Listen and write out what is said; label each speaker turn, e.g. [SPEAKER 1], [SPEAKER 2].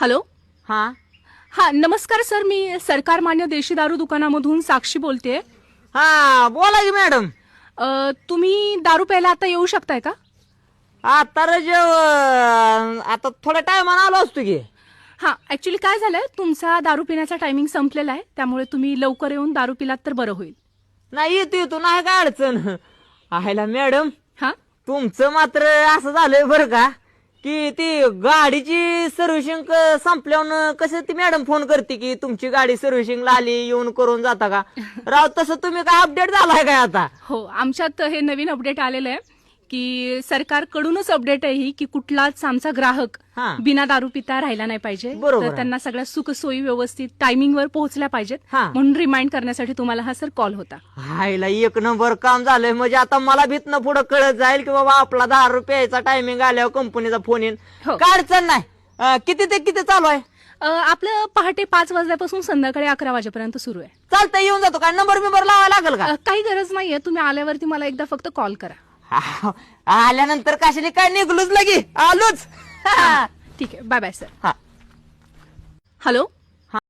[SPEAKER 1] Hello.
[SPEAKER 2] हा
[SPEAKER 1] हा नमस्कार सर, मी सरकार मान्य देशी दारू दुकानामधून साक्षी बोलतेय.
[SPEAKER 2] हा बोला की मॅडम.
[SPEAKER 1] तुम्ही दारू प्यायला आता येऊ शकताय का?
[SPEAKER 2] आता आता थोड्या टायमानं आलो असतो की.
[SPEAKER 1] हा ऍक्च्युली काय झालंय, तुमचा दारू पिण्याचा टायमिंग संपलेला आहे, त्यामुळे तुम्ही लवकर येऊन दारू पिलात तर बरं होईल.
[SPEAKER 2] नाही येतो नाही काय अडचण आहेला मॅडम.
[SPEAKER 1] हा
[SPEAKER 2] तुमचं मात्र असं झालंय बरं का की ती गाडीची सर्व्हिसिंग संपल्यावर कसं ती मॅडम फोन करते की तुमची गाडी सर्व्हिसिंगला आली, येऊन करून जाता का? राव तसं तुम्ही काय अपडेट झालाय काय आता?
[SPEAKER 1] हो, आमच्यात हे नवीन अपडेट आलेलं आहे की सरकारकडूनच अपडेट आहे ही की कुठलाच आमचा ग्राहक
[SPEAKER 2] हा.
[SPEAKER 1] बिना दारू पिता राहिला नाही पाहिजे.
[SPEAKER 2] बरोबर
[SPEAKER 1] तर
[SPEAKER 2] आहे.
[SPEAKER 1] त्यांना सगळ्या सुखसोयी व्यवस्थित टायमिंगवर पोहोचल्या पाहिजेत,
[SPEAKER 2] हा.
[SPEAKER 1] म्हणून रिमाइंड करण्यासाठी तुम्हाला हा सर कॉल होता.
[SPEAKER 2] हायला एक नंबर काम झालंय. म्हणजे आता मला भीतनं पुढे कळत जाईल की बाबा आपला 10 रुपयाचा टायमिंग आल्यावर कंपनीचा फोन येईल.
[SPEAKER 1] हो.
[SPEAKER 2] काय अडचण नाही. किती ते किती चालू आहे?
[SPEAKER 1] आपलं पहाटे 5 वाजल्यापासून संध्याकाळी 11 वाजेपर्यंत सुरू आहे.
[SPEAKER 2] चालतंय, येऊन जातो. काय नंबर बिंबर लावायला लागेल का?
[SPEAKER 1] काही गरज नाहीये, तुम्ही आल्यावरती मला एकदा फक्त कॉल करा.
[SPEAKER 2] आल्यानंतर कशाने काय निघलोच लगी आलोच.
[SPEAKER 1] ठीक आहे, बाय बाय सर.
[SPEAKER 2] हा.
[SPEAKER 1] हॅलो.